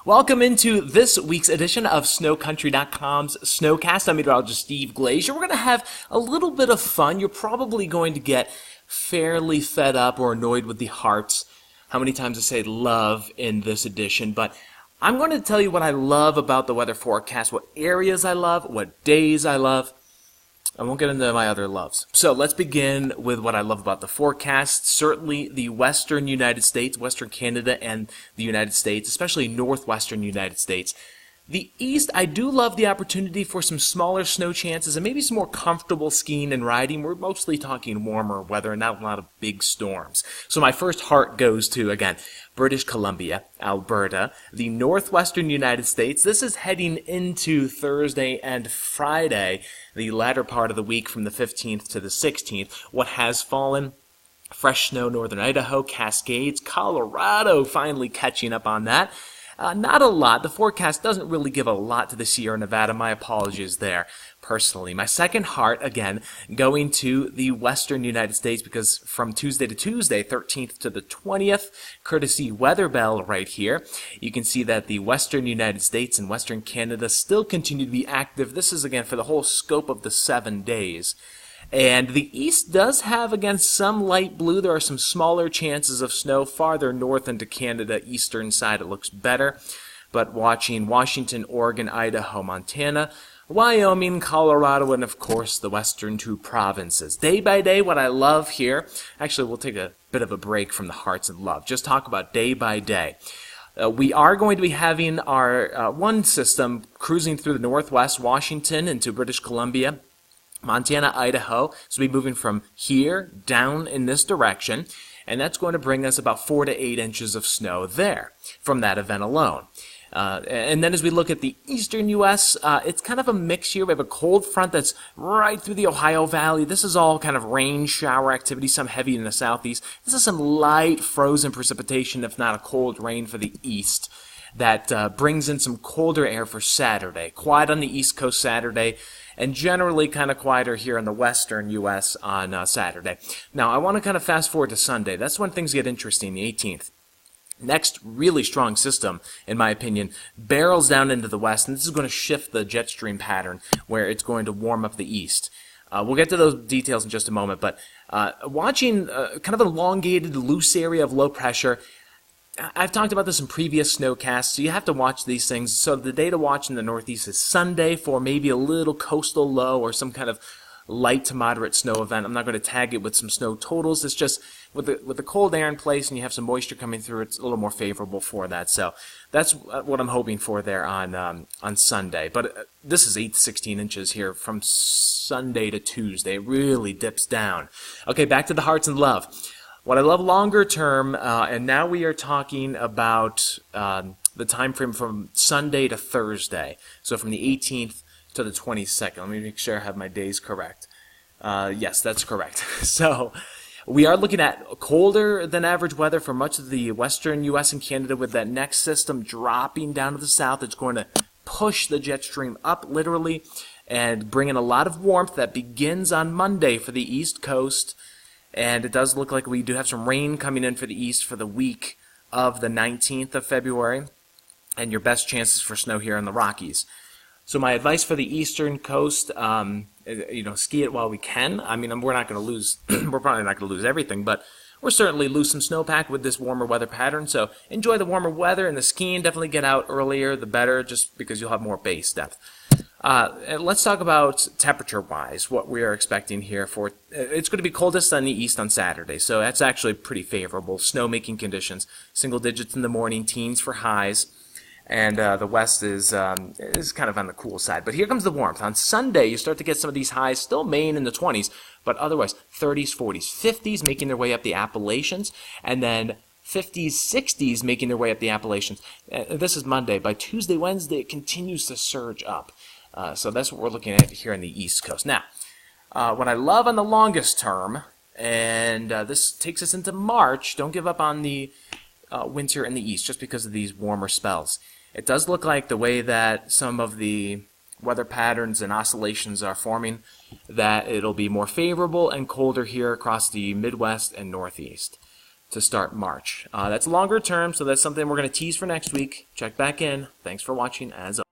Welcome into this week's edition of SnoCountry.com's SnoCast. I'm Meteorologist Steve Glazier. We're going to have a little bit of fun. You're probably going to get fairly fed up or annoyed with the hearts. How many times I say love in this edition, but I'm going to tell you what I love about the weather forecast, what areas I love, what days I love. I won't get into my other loves. So let's begin with what I love about the forecast. Certainly the western United States, western Canada and the United States, especially northwestern United States. The east, I do love the opportunity for some smaller snow chances and maybe some more comfortable skiing and riding. We're mostly talking warmer weather and not a lot of big storms. So my first heart goes to, again, British Columbia, Alberta, the northwestern United States. This is heading into Thursday and Friday, the latter part of the week from the 15th to the 16th. What has fallen? Fresh snow, northern Idaho, Cascades, Colorado finally catching up on that. Not a lot. The forecast doesn't really give a lot to the Sierra Nevada. My apologies there, personally. My second heart, again, going to the western United States because from Tuesday to Tuesday, 13th to the 20th, courtesy Weather Bell right here, you can see that the western United States and western Canada still continue to be active. This is, again, for the whole scope of the 7 days. And the east does have, again, some light blue. There are some smaller chances of snow farther north into Canada, eastern side. It looks better. But watching Washington, Oregon, Idaho, Montana, Wyoming, Colorado, and, of course, the western two provinces. Day by day, what I love here, actually, we'll take a bit of a break from the hearts and love. Just talk about day by day. We are going to be having our one system cruising through the northwest, Washington into British Columbia, Montana, Idaho, so we'll be moving from here down in this direction, and that's going to bring us about 4 to 8 inches of snow there from that event alone. And then as we look at the eastern U.S., it's kind of a mix here. We have a cold front that's right through the Ohio Valley. This is all kind of rain, shower activity, some heavy in the southeast. This is some light frozen precipitation, if not a cold rain for the east. That brings in some colder air for Saturday. Quiet on the East Coast Saturday, and generally kind of quieter here in the western U.S. on Saturday. Now, I want to kind of fast forward to Sunday. That's when things get interesting, the 18th. Next really strong system, in my opinion, barrels down into the west, and this is going to shift the jet stream pattern where it's going to warm up the east. We'll get to those details in just a moment, but watching kind of an elongated, loose area of low pressure, I've talked about this in previous snowcasts, so you have to watch these things. So the day to watch in the Northeast is Sunday for maybe a little coastal low or some kind of light to moderate snow event. I'm not going to tag it with some snow totals. It's just with the cold air in place and you have some moisture coming through, it's a little more favorable for that. So that's what I'm hoping for there on Sunday. But this is 8 to 16 inches here from Sunday to Tuesday. It really dips down. Okay, back to the hearts and love. What I love longer term, and now we are talking about the time frame from Sunday to Thursday, so from the 18th to the 22nd. Let me make sure I have my days correct. Yes, that's correct. So we are looking at colder than average weather for much of the western U.S. and Canada with that next system dropping down to the south. It's going to push the jet stream up literally and bring in a lot of warmth that begins on Monday for the East Coast. And it does look like we do have some rain coming in for the east for the week of the 19th of February. And your best chances for snow here in the Rockies. So my advice for the eastern coast, ski it while we can. I mean, we're not going to lose, we're probably not going to lose everything, but we're certainly lose some snowpack with this warmer weather pattern. So enjoy the warmer weather and the skiing. Definitely get out earlier, the better, just because you'll have more base depth. Let's talk about temperature-wise, what we are expecting here for. It's going to be coldest on the east on Saturday, so that's actually pretty favorable. Snow-making conditions, single digits in the morning, teens for highs, and the west is kind of on the cool side. But here comes the warmth. On Sunday, you start to get some of these highs, still Maine in the 20s, but otherwise 30s, 40s, 50s making their way up the Appalachians, and then 50s, 60s making their way up the Appalachians. This is Monday. By Tuesday, Wednesday, it continues to surge up. So that's what we're looking at here on the East Coast. Now, what I love on the longest term, and this takes us into March, don't give up on the winter in the East just because of these warmer spells. It does look like the way that some of the weather patterns and oscillations are forming, that it'll be more favorable and colder here across the Midwest and Northeast. to start March. That's longer term, so that's something we're going to tease for next week. Check back in. Thanks for watching, as always.